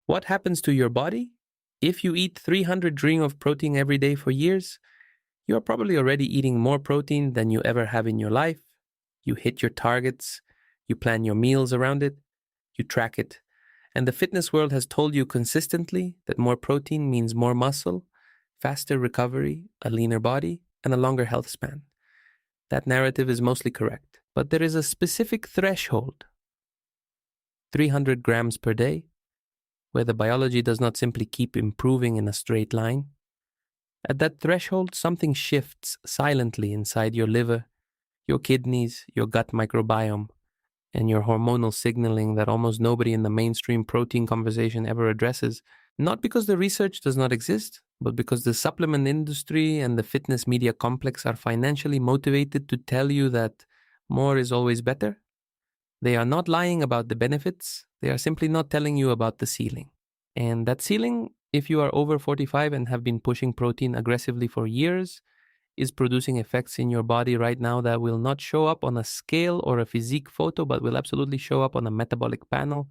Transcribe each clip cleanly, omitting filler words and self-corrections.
What happens to your body? If you eat 300 grams of protein every day for years, you are probably already eating more protein than you ever have in your life. You hit your targets, you plan your meals around it, you track it. And the fitness world has told you consistently that more protein means more muscle, faster recovery, a leaner body, and a longer health span. That narrative is mostly correct. But there is a specific threshold, 300 grams per day, where the biology does not simply keep improving in a straight line. At that threshold, something shifts silently inside your liver, your kidneys, your gut microbiome, and your hormonal signaling that almost nobody in the mainstream protein conversation ever addresses, not because the research does not exist, but because the supplement industry and the fitness media complex are financially motivated to tell you that more is always better. They are not lying about the benefits, they are simply not telling you about the ceiling. And that ceiling, if you are over 45 and have been pushing protein aggressively for years, is producing effects in your body right now that will not show up on a scale or a physique photo, but will absolutely show up on a metabolic panel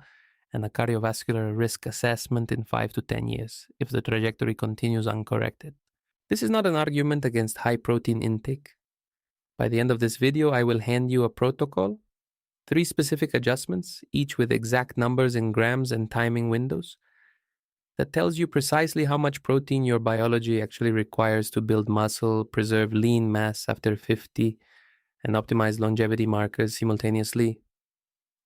and a cardiovascular risk assessment in 5 to 10 years, if the trajectory continues uncorrected. This is not an argument against high protein intake. By the end of this video, I will hand you a protocol, 3 specific adjustments, each with exact numbers in grams and timing windows, that tells you precisely how much protein your biology actually requires to build muscle, preserve lean mass after 50, and optimize longevity markers simultaneously.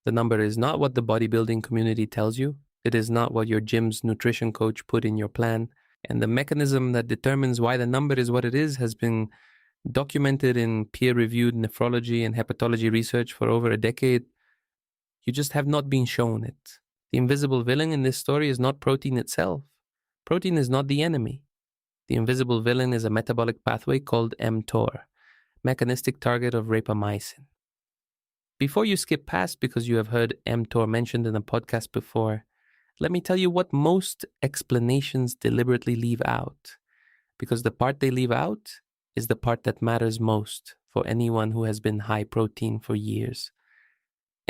The number is not what the bodybuilding community tells you. It is not what your gym's nutrition coach put in your plan. And the mechanism that determines why the number is what it is has been documented in peer-reviewed nephrology and hepatology research for over a decade. You just have not been shown it. The invisible villain in this story is not protein itself. Protein is not the enemy. The invisible villain is a metabolic pathway called mTOR, mechanistic target of rapamycin. Before you skip past because you have heard mTOR mentioned in a podcast before, let me tell you what most explanations deliberately leave out, because the part they leave out is the part that matters most for anyone who has been high protein for years.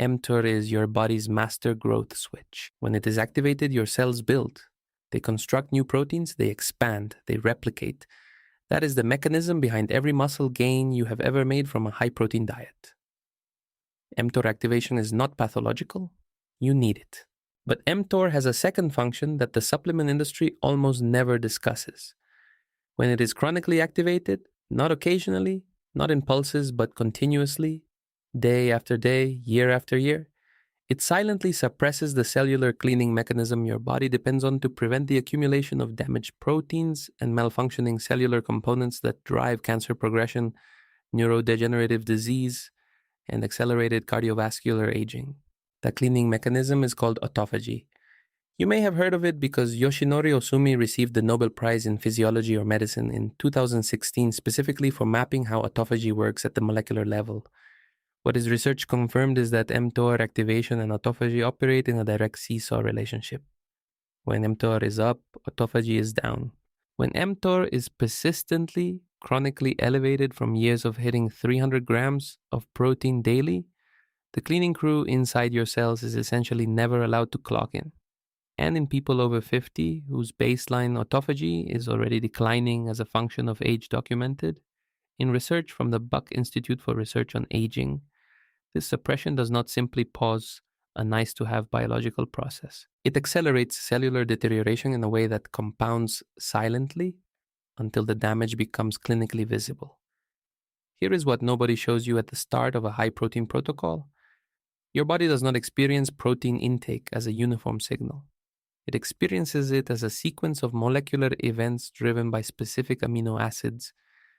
mTOR is your body's master growth switch. When it is activated, your cells build. They construct new proteins, they expand, they replicate. That is the mechanism behind every muscle gain you have ever made from a high-protein diet. mTOR activation is not pathological. You need it. But mTOR has a second function that the supplement industry almost never discusses. When it is chronically activated, not occasionally, not in pulses, but continuously, day after day, year after year, it silently suppresses the cellular cleaning mechanism your body depends on to prevent the accumulation of damaged proteins and malfunctioning cellular components that drive cancer progression, neurodegenerative disease, and accelerated cardiovascular aging. That cleaning mechanism is called autophagy. You may have heard of it because Yoshinori Osumi received the Nobel Prize in Physiology or Medicine in 2016 specifically for mapping how autophagy works at the molecular level. What his research confirmed is that mTOR activation and autophagy operate in a direct seesaw relationship. When mTOR is up, autophagy is down. When mTOR is persistently, chronically elevated from years of hitting 300 grams of protein daily, the cleaning crew inside your cells is essentially never allowed to clock in. And in people over 50 whose baseline autophagy is already declining as a function of age documented, in research from the Buck Institute for Research on Aging, this suppression does not simply pause a nice-to-have biological process. It accelerates cellular deterioration in a way that compounds silently until the damage becomes clinically visible. Here is what nobody shows you at the start of a high-protein protocol. Your body does not experience protein intake as a uniform signal. It experiences it as a sequence of molecular events driven by specific amino acids,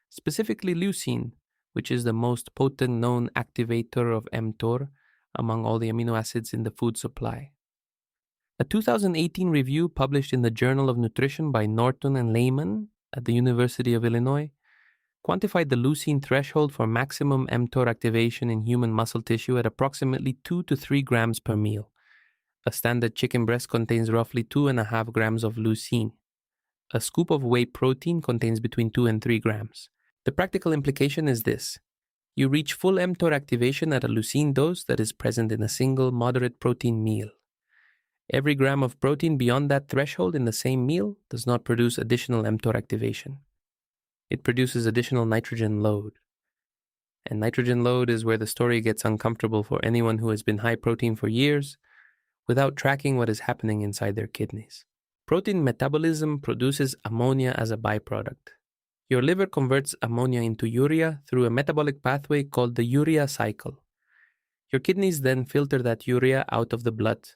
specifically leucine, which is the most potent known activator of mTOR among all the amino acids in the food supply. A 2018 review published in the Journal of Nutrition by Norton and Lehman at the University of Illinois quantified the leucine threshold for maximum mTOR activation in human muscle tissue at approximately 2 to 3 grams per meal. A standard chicken breast contains roughly 2.5 grams of leucine. A scoop of whey protein contains between 2 and 3 grams. The practical implication is this. You reach full mTOR activation at a leucine dose that is present in a single moderate protein meal. Every gram of protein beyond that threshold in the same meal does not produce additional mTOR activation. It produces additional nitrogen load. And nitrogen load is where the story gets uncomfortable for anyone who has been high protein for years without tracking what is happening inside their kidneys. Protein metabolism produces ammonia as a byproduct. Your liver converts ammonia into urea through a metabolic pathway called the urea cycle. Your kidneys then filter that urea out of the blood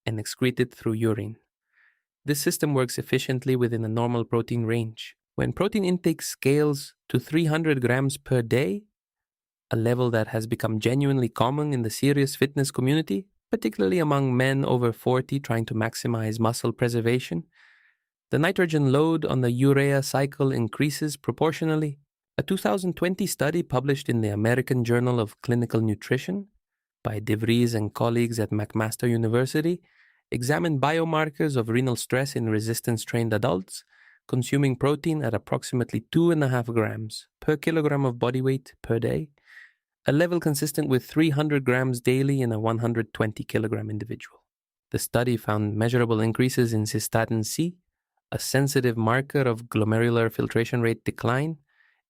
and excrete it through urine. This system works efficiently within a normal protein range. When protein intake scales to 300 grams per day, a level that has become genuinely common in the serious fitness community, particularly among men over 40 trying to maximize muscle preservation, the nitrogen load on the urea cycle increases proportionally. A 2020 study published in the American Journal of Clinical Nutrition by DeVries and colleagues at McMaster University examined biomarkers of renal stress in resistance-trained adults consuming protein at approximately 2.5 grams per kilogram of body weight per day, a level consistent with 300 grams daily in a 120 kilogram individual. The study found measurable increases in cystatin C, a sensitive marker of glomerular filtration rate decline,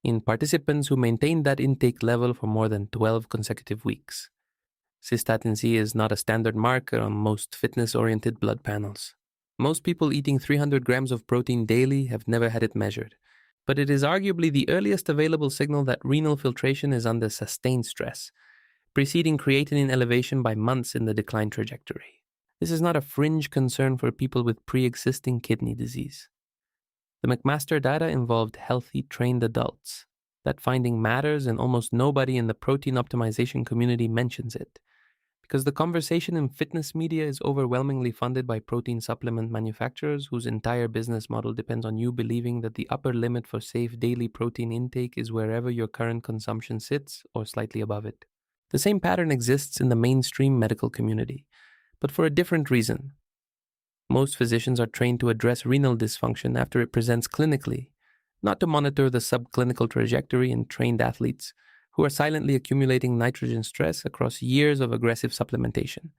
in participants who maintained that intake level for more than 12 consecutive weeks. Cystatin C is not a standard marker on most fitness-oriented blood panels. Most people eating 300 grams of protein daily have never had it measured, but it is arguably the earliest available signal that renal filtration is under sustained stress, preceding creatinine elevation by months in the decline trajectory. This is not a fringe concern for people with pre-existing kidney disease. The McMaster data involved healthy, trained adults. That finding matters, and almost nobody in the protein optimization community mentions it, because the conversation in fitness media is overwhelmingly funded by protein supplement manufacturers whose entire business model depends on you believing that the upper limit for safe daily protein intake is wherever your current consumption sits or slightly above it. The same pattern exists in the mainstream medical community, but for a different reason. Most physicians are trained to address renal dysfunction after it presents clinically, not to monitor the subclinical trajectory in trained athletes who are silently accumulating nitrogen stress across years of aggressive supplementation.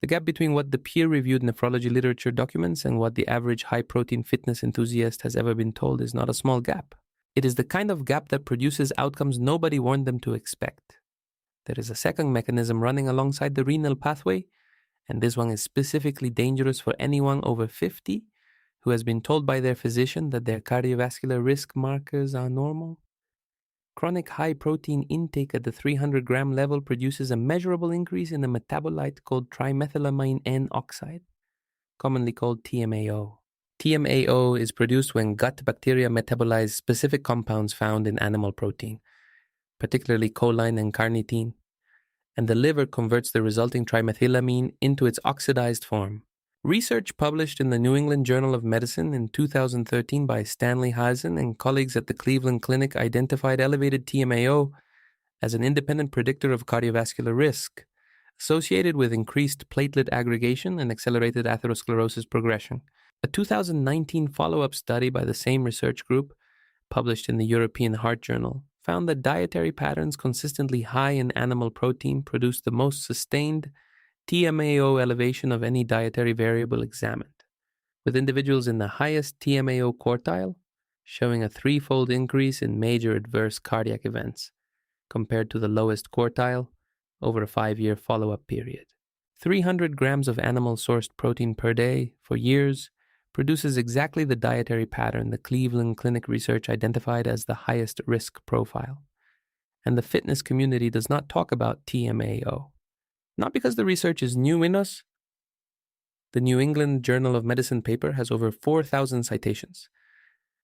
The gap between what the peer-reviewed nephrology literature documents and what the average high-protein fitness enthusiast has ever been told is not a small gap. It is the kind of gap that produces outcomes nobody warned them to expect. There is a second mechanism running alongside the renal pathway, and this one is specifically dangerous for anyone over 50 who has been told by their physician that their cardiovascular risk markers are normal. Chronic high-protein intake at the 300-gram level produces a measurable increase in a metabolite called trimethylamine N-oxide, commonly called TMAO. TMAO is produced when gut bacteria metabolize specific compounds found in animal protein, particularly choline and carnitine, and the liver converts the resulting trimethylamine into its oxidized form. Research published in the New England Journal of Medicine in 2013 by Stanley Heisen and colleagues at the Cleveland Clinic identified elevated TMAO as an independent predictor of cardiovascular risk, associated with increased platelet aggregation and accelerated atherosclerosis progression. A 2019 follow-up study by the same research group, published in the European Heart Journal, found that dietary patterns consistently high in animal protein produced the most sustained TMAO elevation of any dietary variable examined, with individuals in the highest TMAO quartile showing a threefold increase in major adverse cardiac events compared to the lowest quartile over a 5-year follow-up period. 300 grams of animal-sourced protein per day for years produces exactly the dietary pattern the Cleveland Clinic research identified as the highest risk profile. And the fitness community does not talk about TMAO. Not because the research is new in us. The New England Journal of Medicine paper has over 4,000 citations,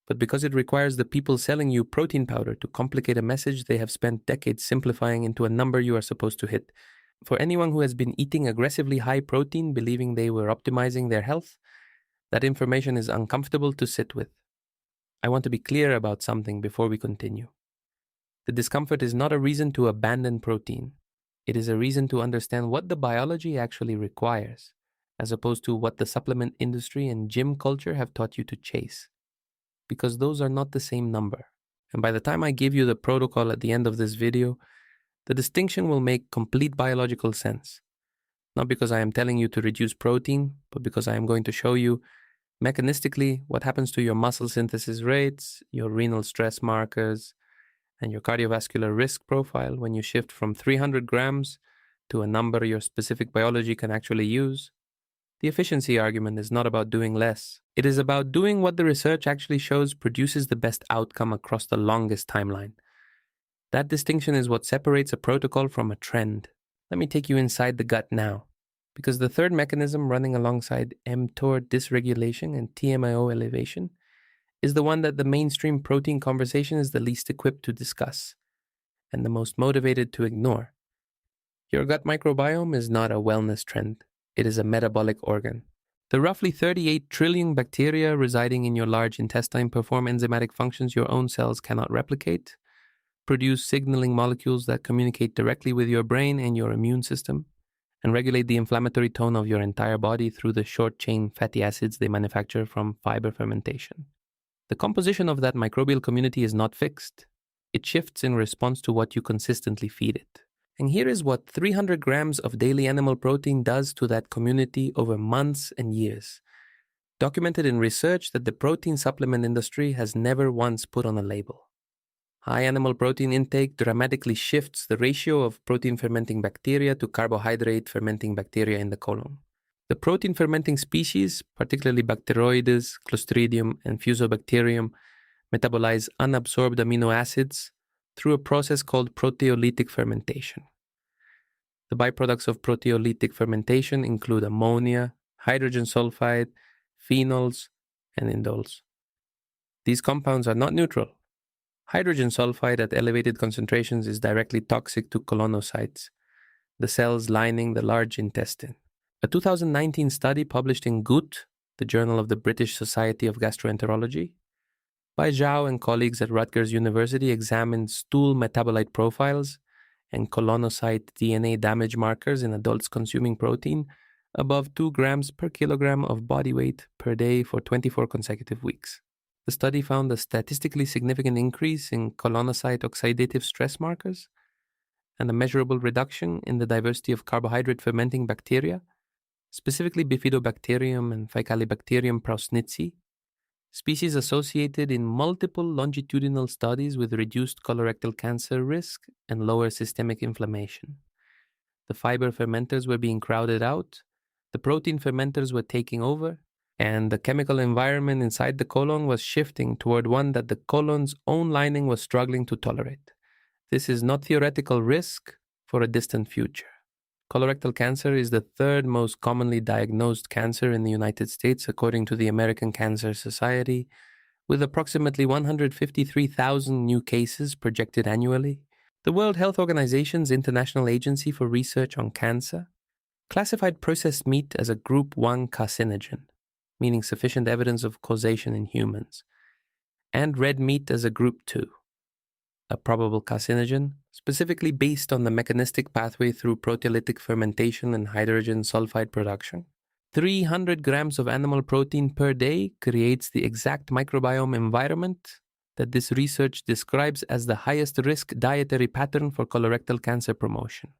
but because it requires the people selling you protein powder to complicate a message they have spent decades simplifying into a number you are supposed to hit. For anyone who has been eating aggressively high protein believing they were optimizing their health, that information is uncomfortable to sit with. I want to be clear about something before we continue. The discomfort is not a reason to abandon protein. It is a reason to understand what the biology actually requires, as opposed to what the supplement industry and gym culture have taught you to chase. Because those are not the same number. And by the time I give you the protocol at the end of this video, the distinction will make complete biological sense. not because I am telling you to reduce protein, but because I am going to show you mechanistically what happens to your muscle synthesis rates, your renal stress markers, and your cardiovascular risk profile when you shift from 300 grams to a number your specific biology can actually use. The efficiency argument is not about doing less. It is about doing what the research actually shows produces the best outcome across the longest timeline. That distinction is what separates a protocol from a trend. Let me take you inside the gut now, because the third mechanism running alongside mTOR dysregulation and TMAO elevation is the one that the mainstream protein conversation is the least equipped to discuss and the most motivated to ignore. Your gut microbiome is not a wellness trend. It is a metabolic organ. The roughly 38 trillion bacteria residing in your large intestine perform enzymatic functions your own cells cannot replicate, produce signaling molecules that communicate directly with your brain and your immune system, and regulate the inflammatory tone of your entire body through the short-chain fatty acids they manufacture from fiber fermentation. The composition of that microbial community is not fixed. It shifts in response to what you consistently feed it. And here is what 300 grams of daily animal protein does to that community over months and years, documented in research that the protein supplement industry has never once put on a label. High animal protein intake dramatically shifts the ratio of protein-fermenting bacteria to carbohydrate-fermenting bacteria in the colon. The protein-fermenting species, particularly Bacteroides, Clostridium, and Fusobacterium, metabolize unabsorbed amino acids through a process called proteolytic fermentation. The byproducts of proteolytic fermentation include ammonia, hydrogen sulfide, phenols, and indoles. These compounds are not neutral. Hydrogen sulfide at elevated concentrations is directly toxic to colonocytes, the cells lining the large intestine. A 2019 study published in Gut, the Journal of the British Society of Gastroenterology, by Zhao and colleagues at Rutgers University examined stool metabolite profiles and colonocyte DNA damage markers in adults consuming protein above 2 grams per kilogram of body weight per day for 24 consecutive weeks. The study found a statistically significant increase in colonocyte oxidative stress markers and a measurable reduction in the diversity of carbohydrate fermenting bacteria, specifically Bifidobacterium and Faecalibacterium prausnitzi, species associated in multiple longitudinal studies with reduced colorectal cancer risk and lower systemic inflammation. The fiber fermenters were being crowded out, the protein fermenters were taking over, and the chemical environment inside the colon was shifting toward one that the colon's own lining was struggling to tolerate. This is not theoretical risk for a distant future. Colorectal cancer is the third most commonly diagnosed cancer in the United States, according to the American Cancer Society, with approximately 153,000 new cases projected annually. The World Health Organization's International Agency for Research on Cancer classified processed meat as a Group 1 carcinogen, meaning sufficient evidence of causation in humans, and red meat as a Group 2, a probable carcinogen, specifically based on the mechanistic pathway through proteolytic fermentation and hydrogen sulfide production. 300 grams of animal protein per day creates the exact microbiome environment that this research describes as the highest risk dietary pattern for colorectal cancer promotion.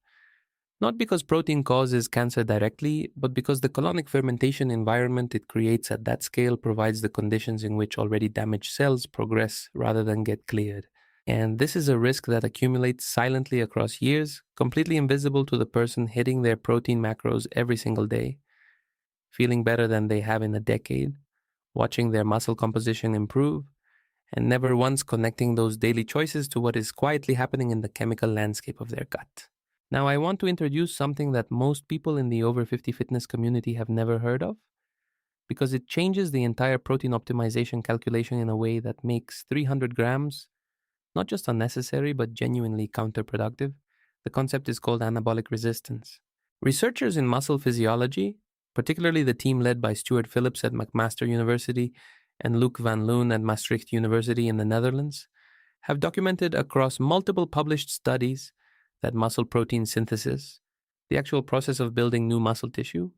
Not because protein causes cancer directly, but because the colonic fermentation environment it creates at that scale provides the conditions in which already damaged cells progress rather than get cleared. And this is a risk that accumulates silently across years, completely invisible to the person hitting their protein macros every single day, feeling better than they have in a decade, watching their muscle composition improve, and never once connecting those daily choices to what is quietly happening in the chemical landscape of their gut. Now, I want to introduce something that most people in the over 50 fitness community have never heard of, because it changes the entire protein optimization calculation in a way that makes 300 grams not just unnecessary, but genuinely counterproductive. The concept is called anabolic resistance. Researchers in muscle physiology, particularly the team led by Stuart Phillips at McMaster University and Luc van Loon at Maastricht University in the Netherlands, have documented across multiple published studies that muscle protein synthesis, the actual process of building new muscle tissue,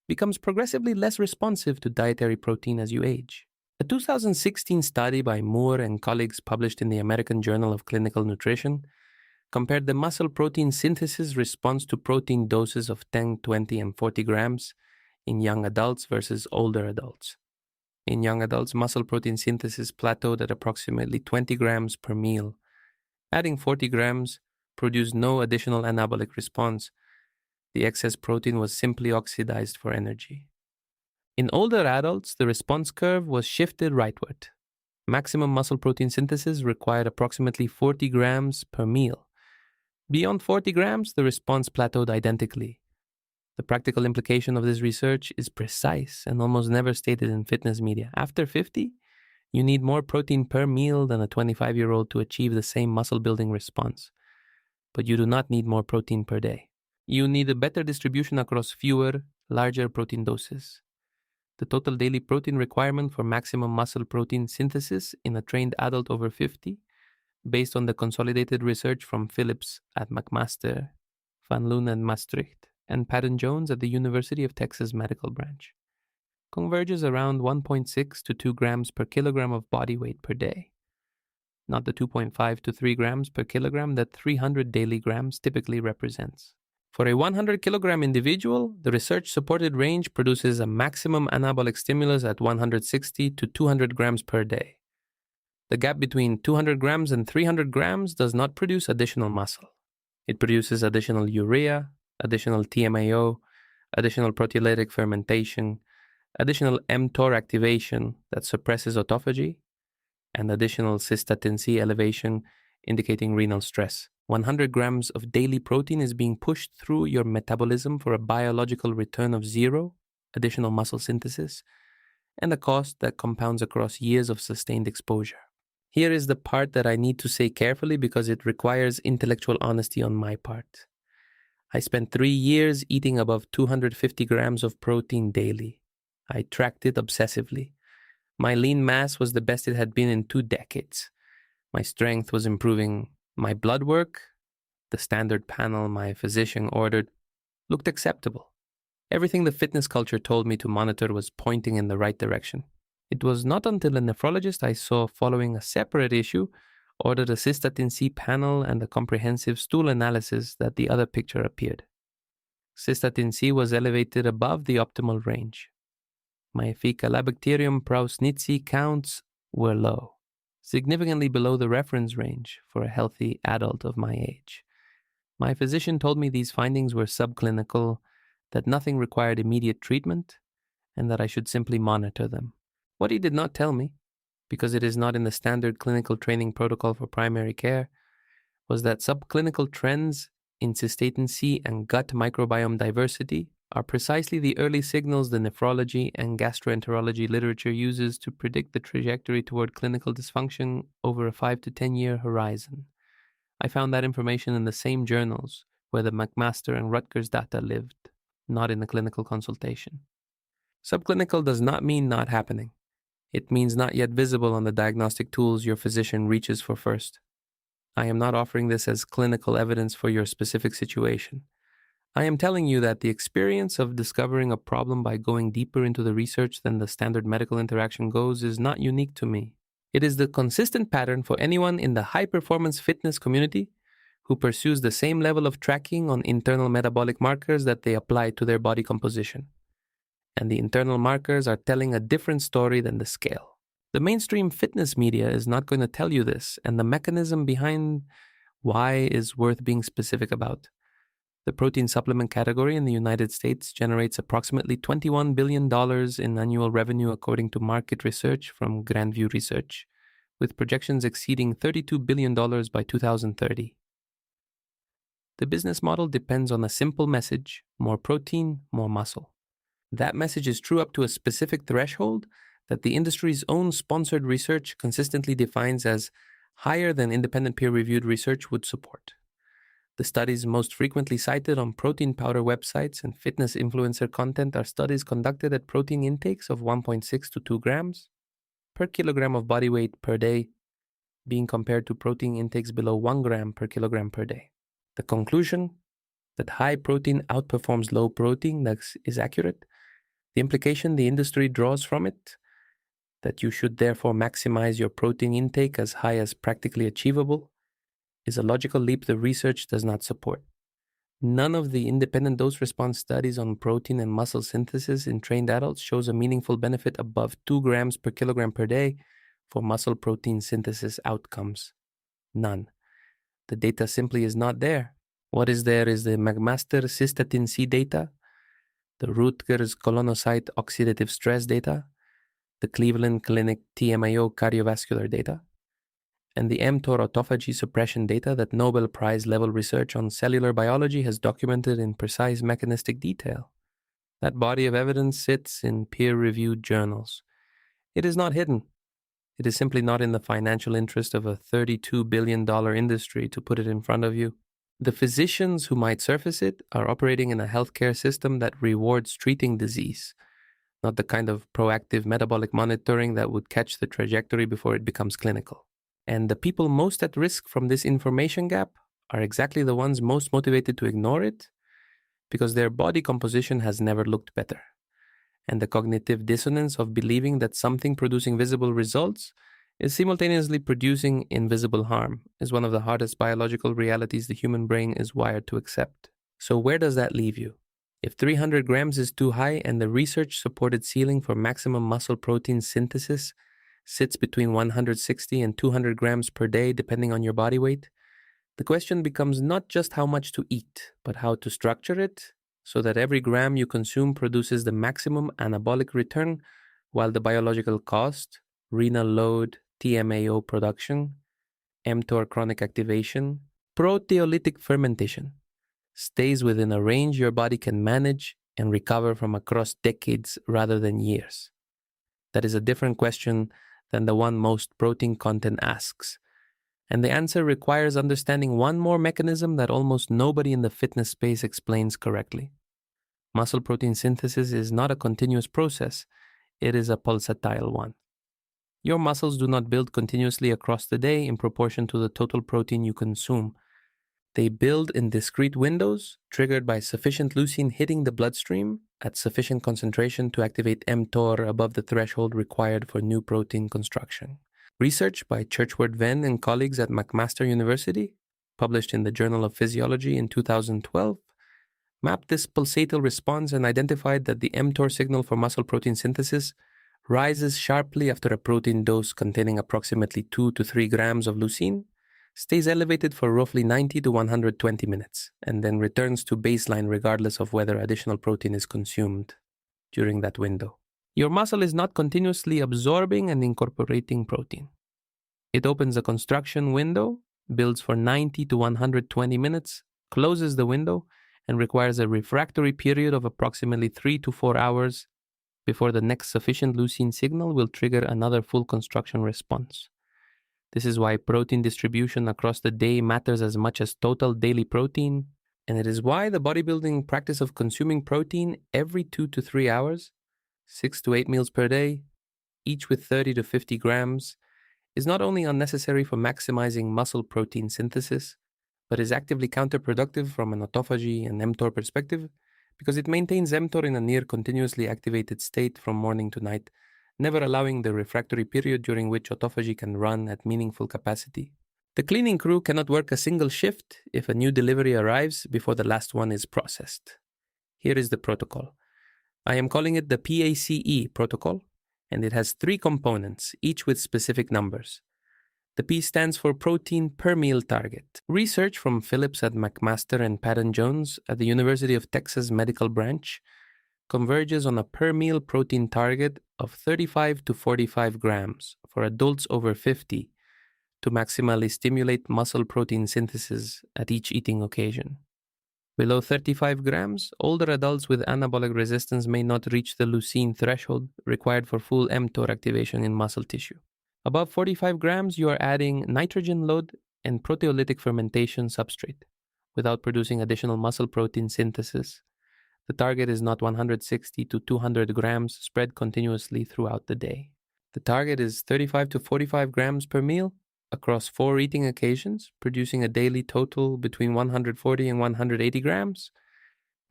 becomes progressively less responsive to dietary protein as you age. A 2016 study by Moore and colleagues published in the American Journal of Clinical Nutrition compared the muscle protein synthesis response to protein doses of 10, 20, and 40 grams in young adults versus older adults. In young adults, muscle protein synthesis plateaued at approximately 20 grams per meal. Adding 40 grams produced no additional anabolic response. The excess protein was simply oxidized for energy. In older adults, the response curve was shifted rightward. Maximum muscle protein synthesis required approximately 40 grams per meal. Beyond 40 grams, the response plateaued identically. The practical implication of this research is precise and almost never stated in fitness media. After 50, you need more protein per meal than a 25-year-old to achieve the same muscle-building response. But you do not need more protein per day. You need a better distribution across fewer, larger protein doses. The total daily protein requirement for maximum muscle protein synthesis in a trained adult over 50, based on the consolidated research from Phillips at McMaster, Van Loon at Maastricht, and Patton Jones at the University of Texas Medical Branch, converges around 1.6 to 2 grams per kilogram of body weight per day, not the 2.5 to 3 grams per kilogram that 300 daily grams typically represents. For a 100 kilogram individual, the research-supported range produces a maximum anabolic stimulus at 160 to 200 grams per day. The gap between 200 grams and 300 grams does not produce additional muscle. It produces additional urea, additional TMAO, additional proteolytic fermentation, additional mTOR activation that suppresses autophagy, and additional cystatin C elevation indicating renal stress. 100 grams of daily protein is being pushed through your metabolism for a biological return of zero, additional muscle synthesis, and a cost that compounds across years of sustained exposure. Here is the part that I need to say carefully because it requires intellectual honesty on my part. I spent 3 years eating above 250 grams of protein daily. I tracked it obsessively. My lean mass was the best it had been in 2 decades. My strength was improving. My blood work, the standard panel my physician ordered, looked acceptable. Everything the fitness culture told me to monitor was pointing in the right direction. It was not until a nephrologist I saw following a separate issue ordered a cystatin C panel and a comprehensive stool analysis that the other picture appeared. Cystatin C was elevated above the optimal range. My Faecalibacterium prausnitzii counts were low, significantly below the reference range for a healthy adult of my age. My physician told me these findings were subclinical, that nothing required immediate treatment, and that I should simply monitor them. What he did not tell me, because it is not in the standard clinical training protocol for primary care, was that subclinical trends in cystatin C and gut microbiome diversity are precisely the early signals the nephrology and gastroenterology literature uses to predict the trajectory toward clinical dysfunction over a 5 to 10 year horizon. I found that information in the same journals where the McMaster and Rutgers data lived, not in the clinical consultation. Subclinical does not mean not happening. It means not yet visible on the diagnostic tools your physician reaches for first. I am not offering this as clinical evidence for your specific situation. I am telling you that the experience of discovering a problem by going deeper into the research than the standard medical interaction goes is not unique to me. It is the consistent pattern for anyone in the high-performance fitness community who pursues the same level of tracking on internal metabolic markers that they apply to their body composition. And the internal markers are telling a different story than the scale. The mainstream fitness media is not going to tell you this, and the mechanism behind why is worth being specific about. The protein supplement category in the United States generates approximately $21 billion in annual revenue according to market research from Grandview Research, with projections exceeding $32 billion by 2030. The business model depends on a simple message: more protein, more muscle. That message is true up to a specific threshold that the industry's own sponsored research consistently defines as higher than independent peer-reviewed research would support. The studies most frequently cited on protein powder websites and fitness influencer content are studies conducted at protein intakes of 1.6 to 2 grams per kilogram of body weight per day, being compared to protein intakes below 1 gram per kilogram per day. The conclusion that high protein outperforms low protein is accurate. The implication the industry draws from it, that you should therefore maximize your protein intake as high as practically achievable, is a logical leap the research does not support. None of the independent dose-response studies on protein and muscle synthesis in trained adults shows a meaningful benefit above 2 grams per kilogram per day for muscle protein synthesis outcomes. None. The data simply is not there. What is there is the McMaster cystatin C data, the Rutgers colonocyte oxidative stress data, the Cleveland Clinic TMAO cardiovascular data, and the mTOR autophagy suppression data that Nobel Prize-level research on cellular biology has documented in precise mechanistic detail. That body of evidence sits in peer-reviewed journals. It is not hidden. It is simply not in the financial interest of a $32 billion industry to put it in front of you. The physicians who might surface it are operating in a healthcare system that rewards treating disease, not the kind of proactive metabolic monitoring that would catch the trajectory before it becomes clinical. And the people most at risk from this information gap are exactly the ones most motivated to ignore it because their body composition has never looked better. And the cognitive dissonance of believing that something producing visible results is simultaneously producing invisible harm is one of the hardest biological realities the human brain is wired to accept. So where does that leave you? If 300 grams is too high and the research-supported ceiling for maximum muscle protein synthesis sits between 160 and 200 grams per day depending on your body weight, the question becomes not just how much to eat, but how to structure it so that every gram you consume produces the maximum anabolic return while the biological cost, renal load, TMAO production, mTOR chronic activation, proteolytic fermentation, stays within a range your body can manage and recover from across decades rather than years. That is a different question than the one most protein content asks. And the answer requires understanding one more mechanism that almost nobody in the fitness space explains correctly. Muscle protein synthesis is not a continuous process, it is a pulsatile one. Your muscles do not build continuously across the day in proportion to the total protein you consume. They build in discrete windows, triggered by sufficient leucine hitting the bloodstream at sufficient concentration to activate mTOR above the threshold required for new protein construction. Research by Churchward Venn and colleagues at McMaster University, published in the Journal of Physiology in 2012, mapped this pulsatil response and identified that the mTOR signal for muscle protein synthesis rises sharply after a protein dose containing approximately 2 to 3 grams of leucine, stays elevated for roughly 90 to 120 minutes, and then returns to baseline regardless of whether additional protein is consumed during that window. Your muscle is not continuously absorbing and incorporating protein. It opens a construction window, builds for 90 to 120 minutes, closes the window, and requires a refractory period of approximately 3 to 4 hours before the next sufficient leucine signal will trigger another full construction response. This is why protein distribution across the day matters as much as total daily protein, and it is why the bodybuilding practice of consuming protein every 2 to 3 hours, 6 to 8 meals per day, each with 30 to 50 grams, is not only unnecessary for maximizing muscle protein synthesis, but is actively counterproductive from an autophagy and mTOR perspective because it maintains mTOR in a near continuously activated state from morning to night, never allowing the refractory period during which autophagy can run at meaningful capacity. The cleaning crew cannot work a single shift if a new delivery arrives before the last one is processed. Here is the protocol. I am calling it the PACE protocol, and it has 3 components, each with specific numbers. The P stands for protein per meal target. Research from Phillips at McMaster and Patton Jones at the University of Texas Medical Branch converges on a per meal protein target of 35 to 45 grams for adults over 50 to maximally stimulate muscle protein synthesis at each eating occasion. Below 35 grams, older adults with anabolic resistance may not reach the leucine threshold required for full mTOR activation in muscle tissue. Above 45 grams, you are adding nitrogen load and proteolytic fermentation substrate without producing additional muscle protein synthesis. The target is not 160 to 200 grams spread continuously throughout the day. The target is 35 to 45 grams per meal across 4 eating occasions, producing a daily total between 140 and 180 grams,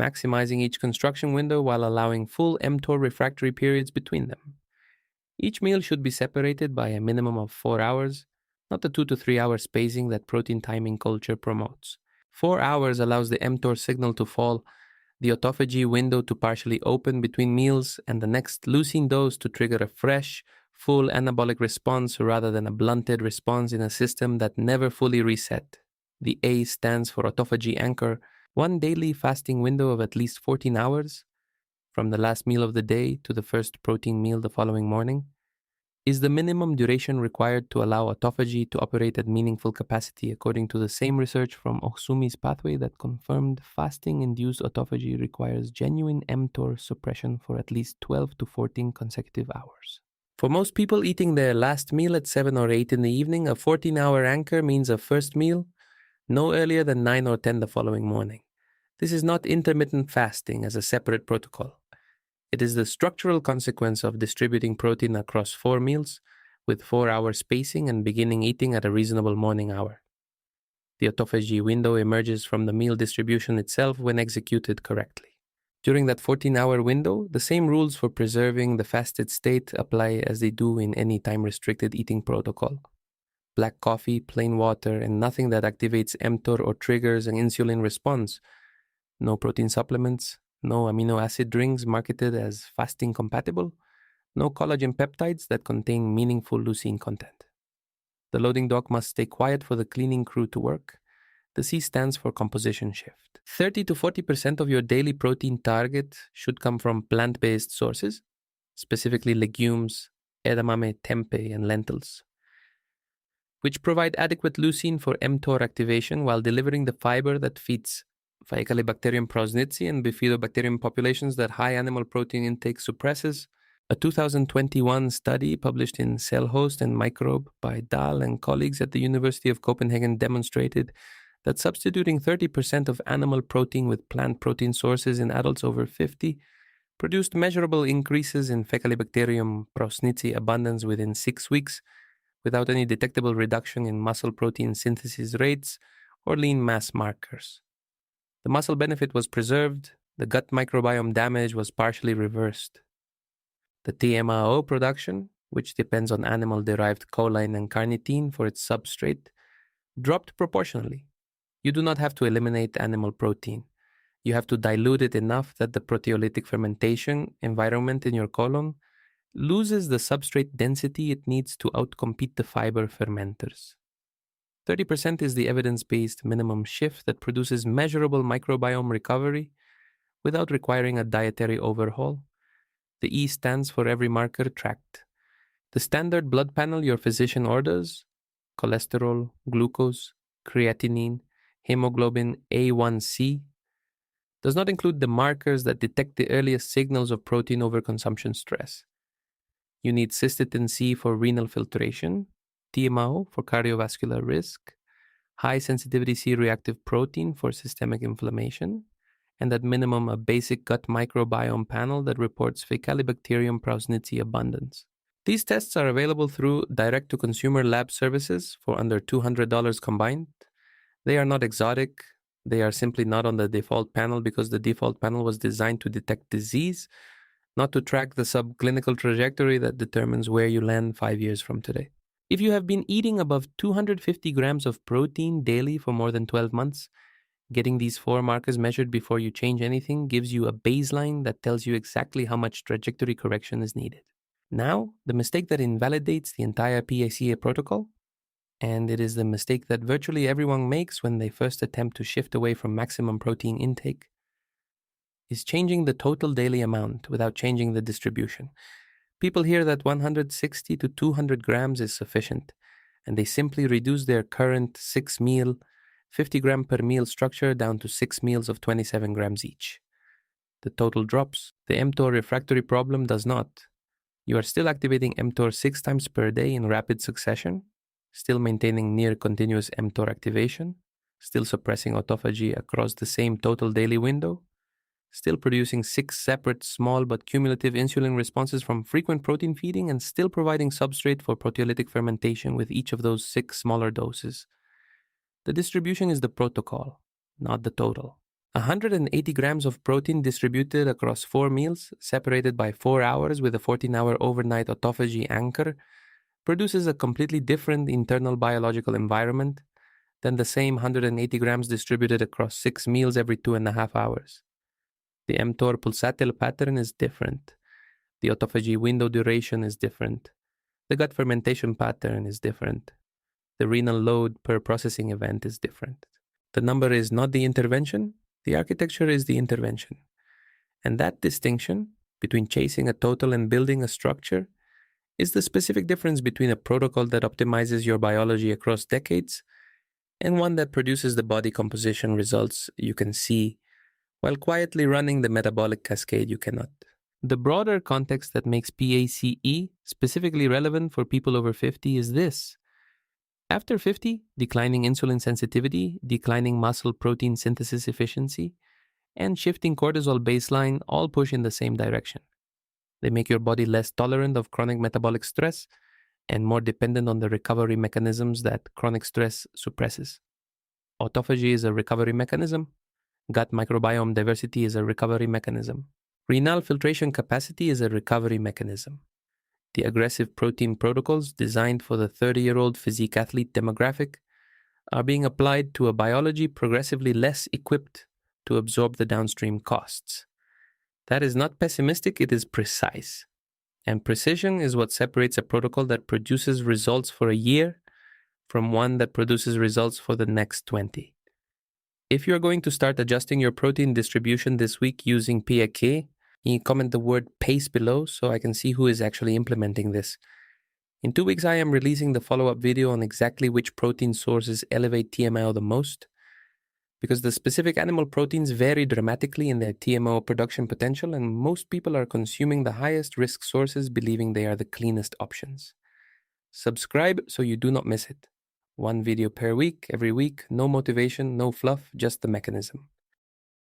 maximizing each construction window while allowing full mTOR refractory periods between them. Each meal should be separated by a minimum of 4 hours, not the 2 to 3 hour spacing that protein timing culture promotes. 4 hours allows the mTOR signal to fall, the autophagy window to partially open between meals, and the next leucine dose to trigger a fresh, full anabolic response rather than a blunted response in a system that never fully reset. The A stands for autophagy anchor, one daily fasting window of at least 14 hours, from the last meal of the day to the first protein meal the following morning, is the minimum duration required to allow autophagy to operate at meaningful capacity, according to the same research from Ohsumi's pathway that confirmed fasting-induced autophagy requires genuine mTOR suppression for at least 12 to 14 consecutive hours. For most people eating their last meal at 7 or 8 in the evening, a 14-hour anchor means a first meal no earlier than 9 or 10 the following morning. This is not intermittent fasting as a separate protocol. It is the structural consequence of distributing protein across 4 meals with 4-hour spacing and beginning eating at a reasonable morning hour. The autophagy window emerges from the meal distribution itself when executed correctly. During that 14-hour window, the same rules for preserving the fasted state apply as they do in any time-restricted eating protocol. Black coffee, plain water, and nothing that activates mTOR or triggers an insulin response. No protein supplements, no amino acid drinks marketed as fasting compatible, no collagen peptides that contain meaningful leucine content. The loading dock must stay quiet for the cleaning crew to work. The C stands for composition shift. 30 to 40% of your daily protein target should come from plant-based sources, specifically legumes, edamame, tempeh, and lentils, which provide adequate leucine for mTOR activation while delivering the fiber that feeds Faecalibacterium prausnitzii and Bifidobacterium populations that high animal protein intake suppresses. A 2021 study published in Cell Host and Microbe by Dahl and colleagues at the University of Copenhagen demonstrated that substituting 30% of animal protein with plant protein sources in adults over 50 produced measurable increases in Faecalibacterium prausnitzii abundance within 6 weeks without any detectable reduction in muscle protein synthesis rates or lean mass markers. The muscle benefit was preserved, the gut microbiome damage was partially reversed. The TMAO production, which depends on animal-derived choline and carnitine for its substrate, dropped proportionally. You do not have to eliminate animal protein. You have to dilute it enough that the proteolytic fermentation environment in your colon loses the substrate density it needs to outcompete the fiber fermenters. 30% is the evidence-based minimum shift that produces measurable microbiome recovery without requiring a dietary overhaul. The E stands for every marker tracked. The standard blood panel your physician orders, cholesterol, glucose, creatinine, hemoglobin A1C, does not include the markers that detect the earliest signals of protein overconsumption stress. You need cystatin C for renal filtration, TMAO for cardiovascular risk, high sensitivity C-reactive protein for systemic inflammation, and at minimum a basic gut microbiome panel that reports Faecalibacterium prausnitzii abundance. These tests are available through direct-to-consumer lab services for under $200 combined. They are not exotic. They are simply not on the default panel because the default panel was designed to detect disease, not to track the subclinical trajectory that determines where you land 5 years from today. If you have been eating above 250 grams of protein daily for more than 12 months, getting these 4 markers measured before you change anything gives you a baseline that tells you exactly how much trajectory correction is needed. Now, the mistake that invalidates the entire PACA protocol, and it is the mistake that virtually everyone makes when they first attempt to shift away from maximum protein intake, is changing the total daily amount without changing the distribution. People hear that 160 to 200 grams is sufficient, and they simply reduce their current 6-meal, 50 gram per meal structure down to 6 meals of 27 grams each. The total drops. The mTOR refractory problem does not. You are still activating mTOR 6 times per day in rapid succession, still maintaining near continuous mTOR activation, still suppressing autophagy across the same total daily window, still producing 6 separate small but cumulative insulin responses from frequent protein feeding, and still providing substrate for proteolytic fermentation with each of those 6 smaller doses. The distribution is the protocol, not the total. 180 grams of protein distributed across 4 meals, separated by 4 hours with a 14-hour overnight autophagy anchor, produces a completely different internal biological environment than the same 180 grams distributed across 6 meals every 2.5 hours. The mTOR pulsatil pattern is different. The autophagy window duration is different. The gut fermentation pattern is different. The renal load per processing event is different. The number is not the intervention, the architecture is the intervention. And that distinction between chasing a total and building a structure is the specific difference between a protocol that optimizes your biology across decades and one that produces the body composition results you can see while quietly running the metabolic cascade you cannot. The broader context that makes PACE specifically relevant for people over 50 is this. After 50, declining insulin sensitivity, declining muscle protein synthesis efficiency, and shifting cortisol baseline all push in the same direction. They make your body less tolerant of chronic metabolic stress and more dependent on the recovery mechanisms that chronic stress suppresses. Autophagy is a recovery mechanism. Gut microbiome diversity is a recovery mechanism. Renal filtration capacity is a recovery mechanism. The aggressive protein protocols designed for the 30-year-old physique athlete demographic are being applied to a biology progressively less equipped to absorb the downstream costs. That is not pessimistic, it is precise. And precision is what separates a protocol that produces results for a year from one that produces results for the next 20. If you're going to start adjusting your protein distribution this week using PAK, you comment the word PACE below so I can see who is actually implementing this. In 2 weeks, I am releasing the follow-up video on exactly which protein sources elevate TMAO the most, because the specific animal proteins vary dramatically in their TMAO production potential, and most people are consuming the highest risk sources believing they are the cleanest options. Subscribe so you do not miss it. 1 video per week, every week, no motivation, no fluff, just the mechanism.